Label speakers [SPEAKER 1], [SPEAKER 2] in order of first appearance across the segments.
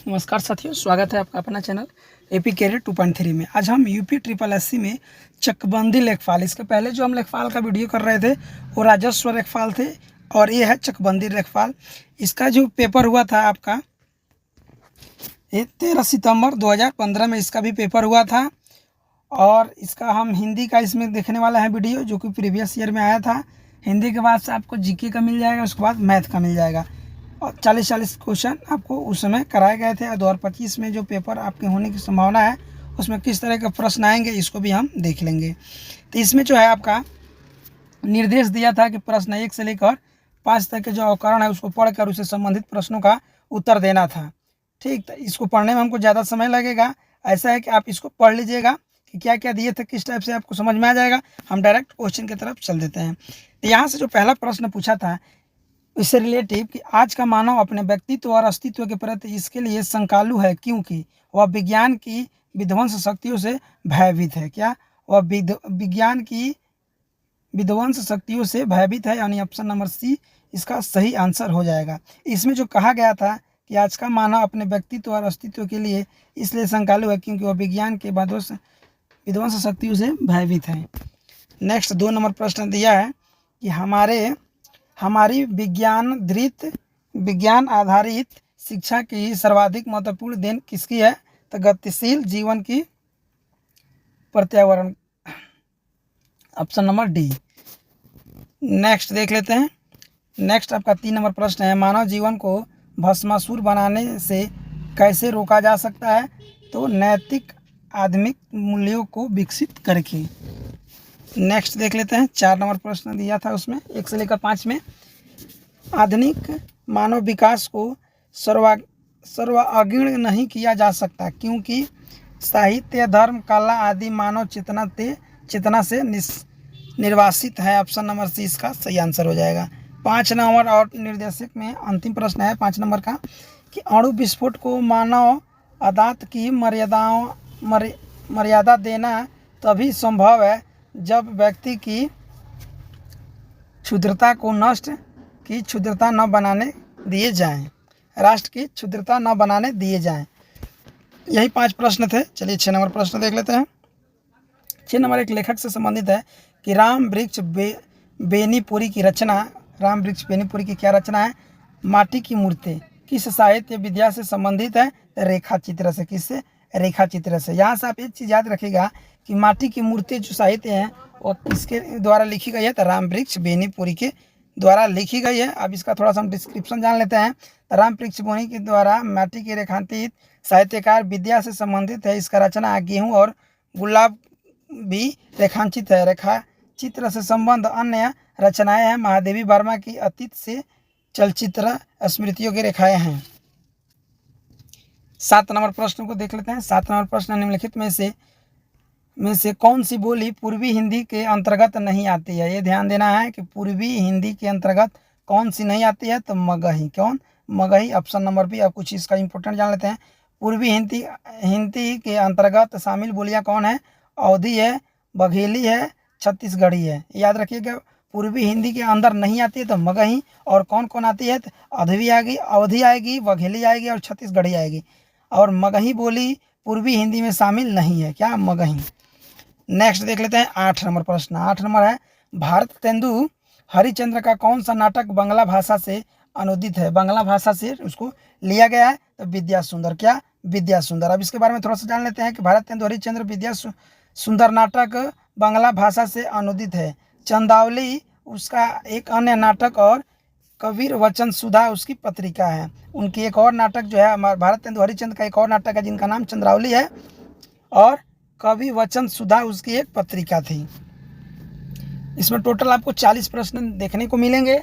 [SPEAKER 1] नमस्कार साथियों, स्वागत है आपका अपना चैनल एपी कैरियर 2.3 में। आज हम यूपी ट्रिपल एससी में चकबंदी लेखपाल, इसके पहले जो हम लेखपाल का वीडियो कर रहे थे वो राजस्व लेखपाल थे और ये है चकबंदी लेखपाल। इसका जो पेपर हुआ था आपका ये 13 सितंबर 2015 में इसका भी पेपर हुआ था और इसका हम हिंदी का इसमें देखने वाला है वीडियो, जो कि प्रीवियस ईयर में आया था। हिंदी के बाद से आपको जीके का मिल जाएगा, उसके बाद मैथ का मिल जाएगा और 40 क्वेश्चन आपको उस समय कराए गए थे। और 2025 में जो पेपर आपके होने की संभावना है उसमें किस तरह के प्रश्न आएंगे इसको भी हम देख लेंगे। तो इसमें जो है आपका निर्देश दिया था कि प्रश्न 1 से लेकर 5 तक के जो अवकरण है उसको पढ़कर उससे संबंधित प्रश्नों का उत्तर देना था। ठीक, तो इसको पढ़ने में हमको ज़्यादा समय लगेगा। ऐसा है कि आप इसको पढ़ लीजिएगा कि क्या क्या दिए थे, किस टाइप से आपको समझ में आ जाएगा। हम डायरेक्ट क्वेश्चन की तरफ चल देते हैं। तो यहाँ से जो पहला प्रश्न पूछा था इससे रिलेटिव कि आज का मानव अपने व्यक्तित्व और अस्तित्व के प्रति इसके लिए शंकालु है क्योंकि वह विज्ञान की विध्वंस शक्तियों से भयभीत है। क्या? वह विज्ञान की विध्वंस शक्तियों से भयभीत है, यानी ऑप्शन नंबर सी इसका सही आंसर हो जाएगा। इसमें जो कहा गया था कि आज का मानव अपने व्यक्तित्व और अस्तित्व के लिए इसलिए शंकालु है क्योंकि वह विज्ञान के विध्वंस शक्तियों से भयभीत है। नेक्स्ट 2 नंबर प्रश्न दिया है कि हमारी विज्ञान आधारित शिक्षा की सर्वाधिक महत्वपूर्ण देन किसकी है? तो गतिशील जीवन की पर्यावरण, ऑप्शन नंबर डी। नेक्स्ट देख लेते हैं। नेक्स्ट आपका 3 नंबर प्रश्न है, मानव जीवन को भस्मासुर बनाने से कैसे रोका जा सकता है? तो नैतिक आध्यात्मिक मूल्यों को विकसित करके। नेक्स्ट देख लेते हैं। 4 नंबर प्रश्न दिया था उसमें 1 से लेकर 5 में, आधुनिक मानव विकास को सर्वांगीण नहीं किया जा सकता क्योंकि साहित्य, धर्म, कला आदि मानव चेतना से निर्वासित है। ऑप्शन नंबर सी इसका सही आंसर हो जाएगा। 5 नंबर और निर्देशक में अंतिम प्रश्न है 5 नंबर का कि अणु विस्फोट को मानव अदात की मर्यादा देना तभी संभव है जब व्यक्ति की क्षुद्रता न बनाने दिए जाएं, राष्ट्र की क्षुद्रता न बनाने दिए जाएं। यही 5 प्रश्न थे। चलिए 6 नंबर प्रश्न देख लेते हैं। 6 नंबर एक लेखक से संबंधित है कि राम वृक्ष बेनीपुरी की क्या रचना है? माटी की मूर्ति। किस साहित्य विद्या से संबंधित है? रेखा चित्र से। किससे? रेखा चित्र से। यहाँ से आप एक चीज़ याद रखिएगा कि माटी की मूर्ति जो साहित्य है वो किसके द्वारा लिखी गई है? तो राम वृक्ष बेनीपुरी के द्वारा लिखी गई है। अब इसका थोड़ा सा हम डिस्क्रिप्शन जान लेते हैं। तो राम वृक्ष बेनी के द्वारा माटी की रेखांकित साहित्यकार विद्या से संबंधित है। इसका रचना गेहूँ और गुलाब भी रेखांकित है। रेखा चित्र से संबंध अन्य रचनाएं हैं। महादेवी वर्मा की अतीत से चलचित्र स्मृतियों की रेखाएं हैं। 7 नंबर प्रश्न को देख लेते हैं। 7 नंबर प्रश्न, निम्नलिखित में से कौन सी बोली पूर्वी हिंदी के अंतर्गत नहीं आती है? ये ध्यान देना है कि पूर्वी हिंदी के अंतर्गत कौन सी नहीं आती है? तो मगही। कौन? Magahi, option number B. अब कुछ इसका इंपॉर्टेंट जान लेते हैं। पूर्वी हिंदी के अंतर्गत शामिल बोलियां कौन है? अवधी है, बघेली है, छत्तीसगढ़ी है। याद रखिएगा, पूर्वी हिंदी के अंदर नहीं आती है तो मगही। और कौन कौन आती है? तो अवधी आएगी, बघेली आएगी और छत्तीसगढ़ी आएगी। और मगही बोली पूर्वी हिंदी में शामिल नहीं है। क्या? मगही। नेक्स्ट देख लेते हैं 8 नंबर प्रश्न। 8 नंबर है, भारत तेंदु हरिश्चंद्र का कौन सा नाटक बांग्ला भाषा से अनुदित है? बांग्ला भाषा से उसको लिया गया है। तो विद्या सुंदर। क्या? विद्या सुंदर। अब इसके बारे में थोड़ा सा जान लेते हैं कि भारत तेंदु हरिश्चंद्र विद्या सुंदर नाटक बांग्ला भाषा से अनुदित है। चंदावली उसका एक अन्य नाटक और कबीर वचन सुधा उसकी पत्रिका है। उनकी एक और नाटक जो है हमारे भारत तेंदु हरिश्चंद्र का एक और नाटक है जिनका नाम चंद्रावली है और कवि वचन सुधा उसकी एक पत्रिका थी। इसमें टोटल आपको 40 प्रश्न देखने को मिलेंगे।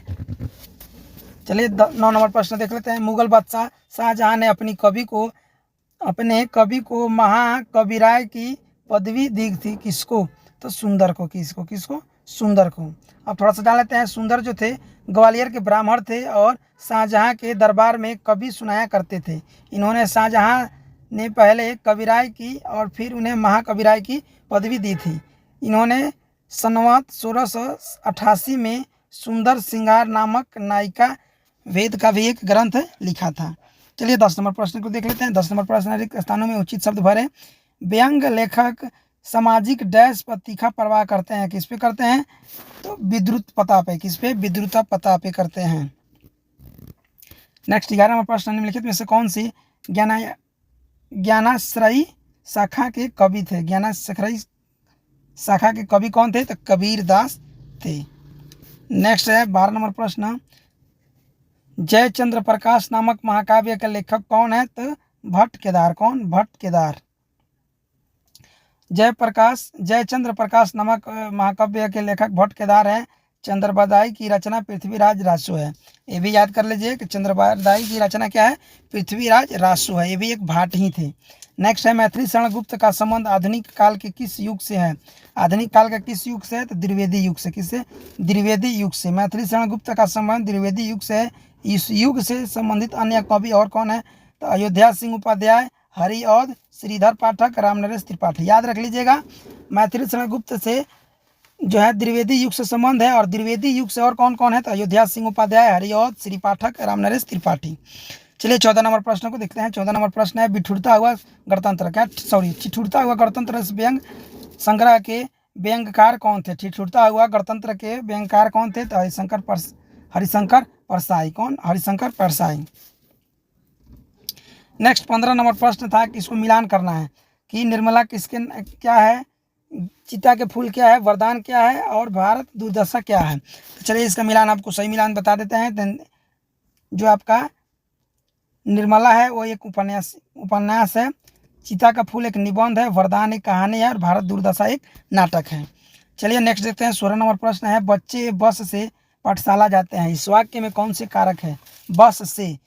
[SPEAKER 1] चलिए 9 नंबर प्रश्न देख लेते हैं। मुगल बादशाह शाहजहां ने अपने कवि को महाकविराय की पदवी दी थी किसको? तो सुंदर को। किसको? सुंदर को। अब थोड़ा सा जान लेते हैं। सुंदर जो थे ग्वालियर के ब्राह्मण थे और शाहजहां के दरबार में कवि सुनाया करते थे। इन्होंने शाहजहां ने पहले कविराय की और फिर उन्हें महाकविराय की पदवी दी थी। इन्होंने संवत 1688 में सुंदर श्रृंगार नामक नायिका वेद का भी एक ग्रंथ लिखा था। चलिए 10 नंबर प्रश्न को देख लेते हैं। 10 नंबर प्रश्न, रिक्त स्थानों में उचित शब्द भरें। व्यंग लेखक सामाजिक डैश पर तीखा प्रवाह करते हैं, किस पे करते हैं? तो विद्रुत पता पे, किस पे? विद्रुत पता पे करते हैं। नेक्स्ट 11 नंबर प्रश्न, निम्नलिखित में से कौन सी ज्ञानाश्रयी शाखा के कवि थे? ज्ञानाश्रयी शाखा के कवि कौन थे? तो कबीर दास थे। नेक्स्ट है 12 नंबर प्रश्न, जयचंद्र प्रकाश नामक महाकाव्य के लेखक कौन है? तो भट्ट केदार। कौन? भट्ट केदार। जयचंद्र प्रकाश नामक महाकाव्य के लेखक भट्ट केदार हैं। चंद्रबरदाई की रचना पृथ्वीराज रासो है। ये भी याद कर लीजिए कि चंद्रबरदाई की रचना क्या है? पृथ्वीराज रासो है। ये भी एक भाट ही थे। नेक्स्ट है, मैथिली शरण गुप्त का संबंध आधुनिक काल के किस युग से है? आधुनिक काल का किस युग से है? तो द्विवेदी युग से। किससे? द्विवेदी युग से। मैथिली शरण गुप्त का संबंध द्विवेदी युग से है। इस युग से संबंधित अन्य कवि और कौन है? तो अयोध्या सिंह उपाध्याय, हरिऔध, श्रीधर पाठक, रामनरेश त्रिपाठी। याद रख लीजिएगा, मैथिली शरण गुप्त से जो है द्विवेदी युग से संबंध है, और द्विवेदी युग से और कौन कौन है? तो अयोध्या सिंह उपाध्याय, हरिऔध, श्री पाठक, रामनरेश त्रिपाठी। चलिए 14 नंबर प्रश्न को देखते हैं। 14 नंबर प्रश्न है, ठिठुरता हुआ गणतंत्र व्यंग संग्रह के व्यंगकार कौन थे? ठिठुरता हुआ गणतंत्र के व्यंगकार कौन थे? तो हरिशंकर परसाई। कौन? हरिशंकर परसाई। नेक्स्ट 15 नंबर प्रश्न था कि इसको मिलान करना है कि निर्मला किसके क्या है, चिता के फूल क्या है, वरदान क्या है, और भारत दुर्दशा क्या है। तो चलिए इसका मिलान आपको सही मिलान बता देते हैं। जो आपका निर्मला है वो एक उपन्यास है, चिता का फूल एक निबंध है, वरदान एक कहानी है, और भारत दुर्दशा एक नाटक है। चलिए नेक्स्ट देखते हैं। 16 नंबर प्रश्न है, बच्चे बस से पाठशाला जाते हैं, इस वाक्य में कौन से कारक है? बस से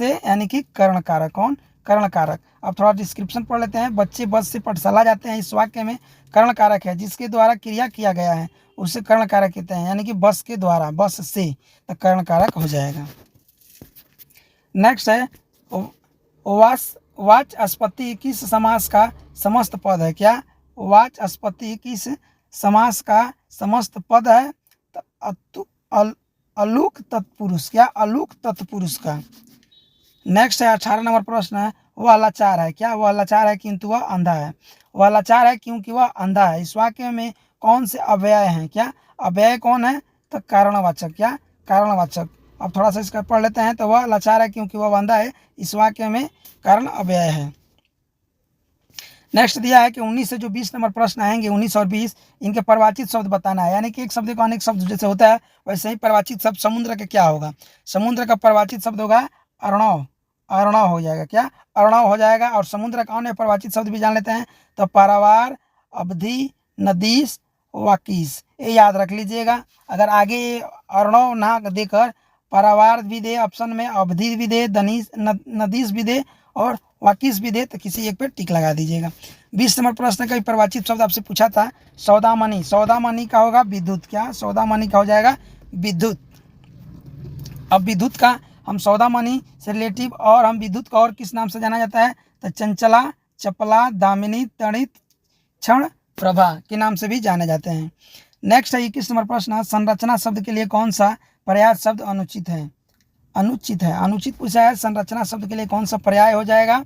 [SPEAKER 1] यानी कि कर्ण कारक। कौन? कर्ण कारक। अब थोड़ा डिस्क्रिप्शन पढ़ लेते हैं। बच्चे बस से पाठशाला जाते हैं, इस वाक्य में कर्ण कारक है, जिसके द्वारा क्रिया किया गया है उसे कर्ण कारक कहते हैं, यानी कि बस के द्वारा, बस से, तो कर्ण कारक हो जाएगा। नेक्स्ट है, वाचस्पति किस समास का समस्त पद है? क्या? वाचस्पति किस समास का समस्त पद है? तो अलूक तत्पुरुष। क्या? अलूक तत्पुरुष का। नेक्स्ट है 18 नंबर प्रश्न है, वह लाचार है। क्या? वह लाचार है किंतु वह अंधा है। वह लाचार है क्योंकि वह अंधा है, इस वाक्य में कौन से अव्यय हैं? क्या? अव्यय कौन है? तो कारणवाचक। क्या? कारणवाचक। अब थोड़ा सा इसका पढ़ लेते हैं। तो वह लाचार है क्योंकि वह अंधा है, इस वाक्य में कारण अव्यय है। नेक्स्ट दिया है कि 19 से जो 20 नंबर प्रश्न आएंगे, 19 और 20, इनके परिवाचित शब्द बताना है, यानी कि एक शब्द को अनेक शब्द जैसे होता है वैसे ही परिवाचित शब्द समुद्र का क्या होगा? समुद्र का परिवाचित शब्द होगा अर्णव। अर्णव हो जाएगा। क्या? अर्णव हो जाएगा। और समुद्र का अन्य परिवाचित शब्द भी जान लेते हैं, तो पारावार, अवधि, नदीस, वाकिस। ये याद रख लीजिएगा। अगर आगे अर्णव ना देकर पारावार भी दे ऑप्शन में, अवधि भी दे, नदीस भी दे, और वाकिस भी दे, तो किसी एक पे टिक लगा दीजिएगा। 20 नंबर प्रश्न का परिवाचित शब्द आपसे पूछा था, सौदामणि। सौदामणि का होगा विद्युत। क्या? सौदामणि का हो जाएगा विद्युत। अब विद्युत का हम सौदामणि से रिलेटिव, और हम विद्युत का और किस नाम से जाना जाता है? तो चंचला, चपला, दामिनी, तड़ित, क्षण, प्रभा के नाम से भी जाने जाते हैं। नेक्स्ट है 21 नंबर प्रश्न, संरचना शब्द के लिए कौन सा पर्याय शब्द अनुचित है? अनुचित है। अनुचित पूछा है, संरचना शब्द के लिए कौन सा पर्याय हो जाएगा?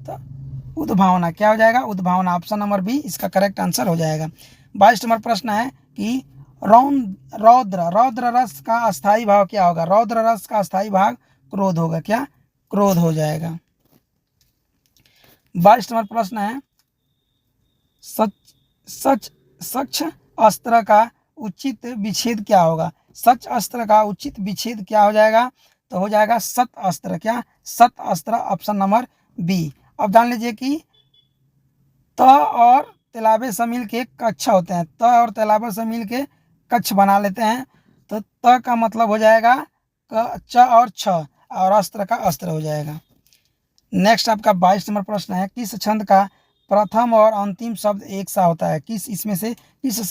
[SPEAKER 1] तो उद्भावना। क्या हो जाएगा? उद्भावना। ऑप्शन नंबर बी इसका करेक्ट आंसर हो जाएगा। 22 नंबर प्रश्न है कि रौद्र रस का अस्थाई भाव क्या होगा? रौद्र रस का अस्थाई भाव क्रोध होगा। क्या? क्रोध हो जाएगा। 22 नंबर प्रश्न है, सच अस्त्र का उचित विच्छेद क्या होगा? सच अस्त्र का उचित विच्छेद क्या हो जाएगा? तो हो जाएगा सत अस्त्र। क्या? सत अस्त्र। Option number B. अब जान लीजिए कि त और तेलाबे से मिल के कच्छ होते हैं, त और तेलाबे से मिल के कच्छ बना लेते हैं, तो त का मतलब हो जाएगा च और छ, और अस्त्र का अस्त्र हो जाएगा। नेक्स्ट आपका 22 नंबर प्रश्न है, किस छंद का प्रथम और अंतिम शब्द एक सा होता है? इसमें से किस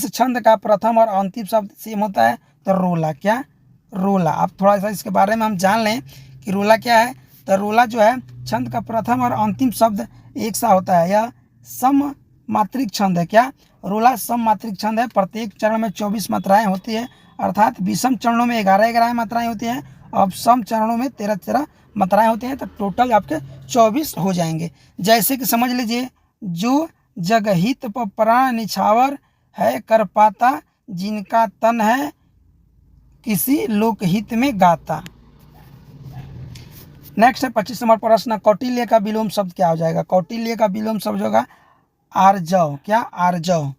[SPEAKER 1] छंद का प्रथम और अंतिम शब्द सेम होता है? तो रोला। क्या? रोला। अब थोड़ा सा इसके बारे में हम जान लें कि रोला क्या है। तो रोला जो है छंद का प्रथम और अंतिम शब्द एक सा होता है। यह सम मात्रिक छंद है। क्या? रोला सम मात्रिक छंद है। प्रत्येक चरण में 24 मात्राएं होती है, अर्थात विषम चरणों में 11 मात्राएं होती हैं, और सम चरणों में 13 मात्राएं होती हैं तो टोटल आपके 24 हो जाएंगे। जैसे कि समझ लीजिए, जो जगहित पर प्राण निछावर है कर पाता, जिनका तन है किसी लोकहित में गाता। नेक्स्ट है 25 नंबर प्रश्न, कौटिल्य का विलोम शब्द क्या हो जाएगा? कौटिल्य का विलोम शब्द होगा आर्जव। क्या? आर्जव।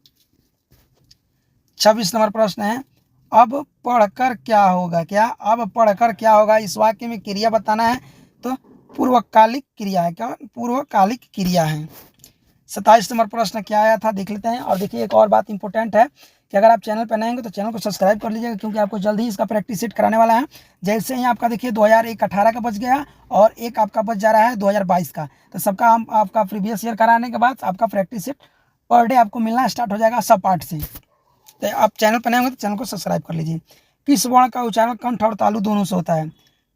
[SPEAKER 1] 26 नंबर प्रश्न है, अब पढ़कर क्या होगा? क्या? अब पढ़कर क्या होगा? इस वाक्य में क्रिया बताना है तो पूर्वकालिक क्रिया है। क्या? पूर्वकालिक क्रिया है। 27 नंबर प्रश्न क्या आया था देख लेते हैं। और देखिए एक और बात इंपॉर्टेंट है कि अगर आप चैनल पर नए हैं तो चैनल को सब्सक्राइब कर लीजिएगा, क्योंकि आपको जल्द ही इसका प्रैक्टिस सेट कराने वाला है। जैसे ही आपका देखिए 2018 का बच गया और एक आपका बच जा रहा है 2022 का, तो सबका हम आपका प्रीवियस ईयर कराने के बाद आपका प्रैक्टिस सेट पर डे आपको मिलना स्टार्ट हो जाएगा सब पार्ट से। तो आप चैनल पर नए होंगे तो चैनल को सब्सक्राइब कर लीजिए। किस वर्ण का उच्चारण कंठ और तालु दोनों से होता है?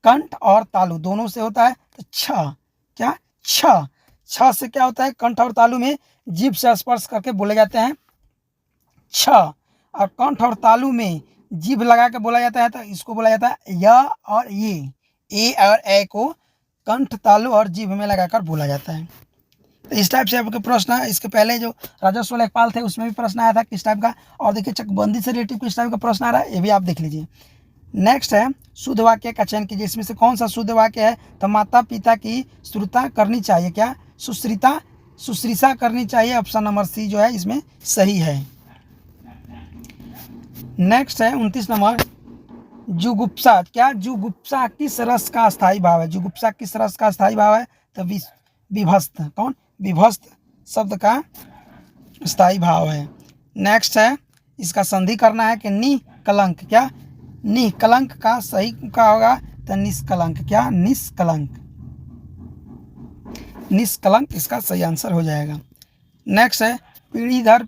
[SPEAKER 1] कंठ और तालु दोनों से होता है तो छ। क्या? छ। छ से क्या होता है? कंठ और तालु में जीभ से स्पर्श करके बोले जाते हैं छ, और कंठ और तालु में जीभ लगा के बोला जाता है तो इसको बोला जाता है य और ये। ए और ए को कंठ तालु और जीभ में लगाकर बोला जाता है। तो इस टाइप से आपके प्रश्न है। इसके पहले जो राजस्व लेखपाल थे उसमें भी प्रश्न आया था किस टाइप का, और देखिए चकबंदी से रिलेटिव किस टाइप का प्रश्न आ रहा है ये भी आप देख लीजिए। नेक्स्ट है शुद्ध वाक्य का चयन कीजिए। इसमें से कौन सा शुद्ध वाक्य है? तो माता पिता की शुश्रूषा करनी चाहिए। क्या? शुश्रूषा करनी चाहिए। ऑप्शन नंबर सी जो है इसमें सही है। नेक्स्ट है 29 नंबर, जुगुप्सा। क्या? जुगुप्सा किस रस का स्थायी भाव है? जुगुप्सा किस रस का स्थायी भाव है? तो विभस्त। कौन? विभस्त शब्द का स्थायी भाव है। नेक्स्ट है इसका संधि करना है कि निकलंक। क्या? निकलंक का सही क्या होगा? तो निष्कलंक। क्या? निष्कलंक। निष्कलंक इसका सही आंसर हो जाएगा। नेक्स्ट है पीढ़ी दर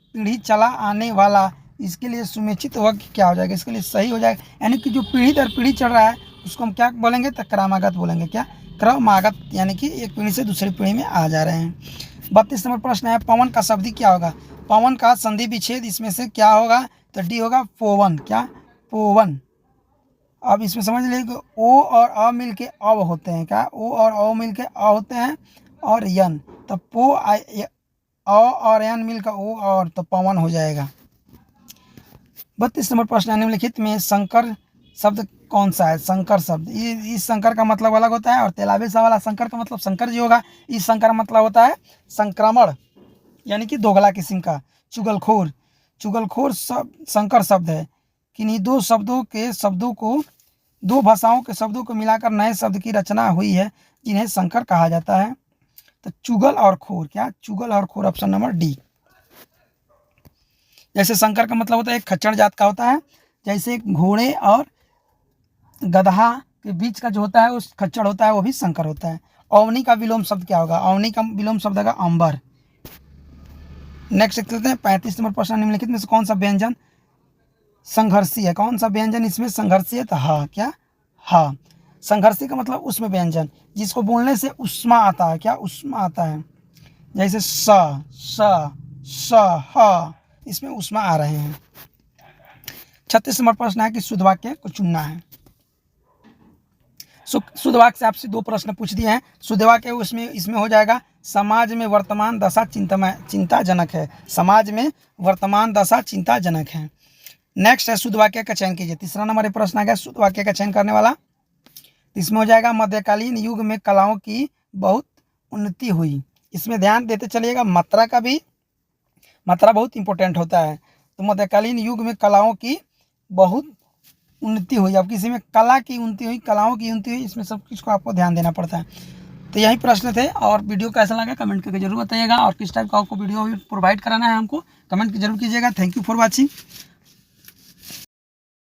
[SPEAKER 1] पीढ़ी चला आने वाला, इसके लिए सुमेचित वाक्य क्या हो जाएगा? इसके लिए सही हो जाएगा, यानी कि जो पीढ़ी दर पीढ़ी चल रहा है उसको हम क्या बोलेंगे? तो क्रमागत बोलेंगे। क्या? क्रमागत, यानी कि एक पीढ़ी से दूसरी पीढ़ी में आ जा रहे हैं। 32 नंबर प्रश्न है, पवन का शब्दी क्या होगा? पवन का संधि विच्छेद इसमें से क्या होगा? तो डी होगा पोवन। क्या? पोवन। अब इसमें समझ लीजिए कि ओ और अ मिल के अव होते हैं। क्या? ओ और अ मिल के अ होते हैं और यन, तो पो अ और यन मिल कर ओ और तो पवन हो जाएगा। 32 नंबर प्रश्न है, निम्नलिखित में संकर शब्द कौन सा है? संकर शब्द, इस संकर का मतलब अलग होता है और तेलाबेसा वाला संकर का मतलब शंकर जी होगा। इस संकर का मतलब होता है संक्रमण, यानी कि दोगला किस्म का। चुगलखोर, चुगलखोर संकर शब्द है। किन्हीं दो भाषाओं के शब्दों को मिलाकर नए शब्द की रचना हुई है जिन्हें संकर कहा जाता है। तो चुगल और खोर। क्या? चुगल और खोर। Option number D. जैसे संकर का मतलब होता है एक खच्चर जात का होता है, जैसे एक घोड़े और गधा के बीच का जो होता है उस खच्चर होता है वो भी संकर होता है। अवनी का विलोम शब्द क्या होगा? अवनी का विलोम शब्द होगा अंबर। नेक्स्ट चलते हैं 35 नंबर प्रश्न, निम्नलिखित में से कौन सा व्यंजन संघर्षी है? कौन सा व्यंजन इसमें संघर्षी है? तो हाँ। क्या? हाँ। संघर्षी का मतलब उसमें व्यंजन जिसको बोलने से उष्मा आता है। क्या? उष्मा आता है। जैसे स ह, इसमें उष्मा आ रहे हैं। 36 नंबर प्रश्न है कि शुद्ध वाक्य को चुनना है। शुद्ध वाक्य से आपसे 2 प्रश्न पूछ दिए हैं। शुद्ध वाक्य इसमें हो जाएगा समाज में वर्तमान दशा चिंताजनक है। समाज में वर्तमान दशा चिंताजनक है। नेक्स्ट है शुद्ध वाक्य का चयन कीजिए। तीसरा नंबर प्रश्न आ गया शुद्ध वाक्य का चयन करने वाला। इसमें हो जाएगा मध्यकालीन युग में कलाओं की बहुत उन्नति हुई। इसमें ध्यान देते चलिएगा, मात्रा बहुत इंपॉर्टेंट होता है। तो मध्यकालीन युग में कलाओं की बहुत उन्नति हुई। अब किसी में कला की उन्नति हुई, कलाओं की उन्नति हुई, इसमें सब कुछ को आपको ध्यान देना पड़ता है। तो यही प्रश्न थे। और वीडियो कैसा लगा कमेंट करके जरूर बताइएगा, और किस टाइप का आपको वीडियो प्रोवाइड कराना है हमको कमेंट जरूर कीजिएगा। Thank you for watching.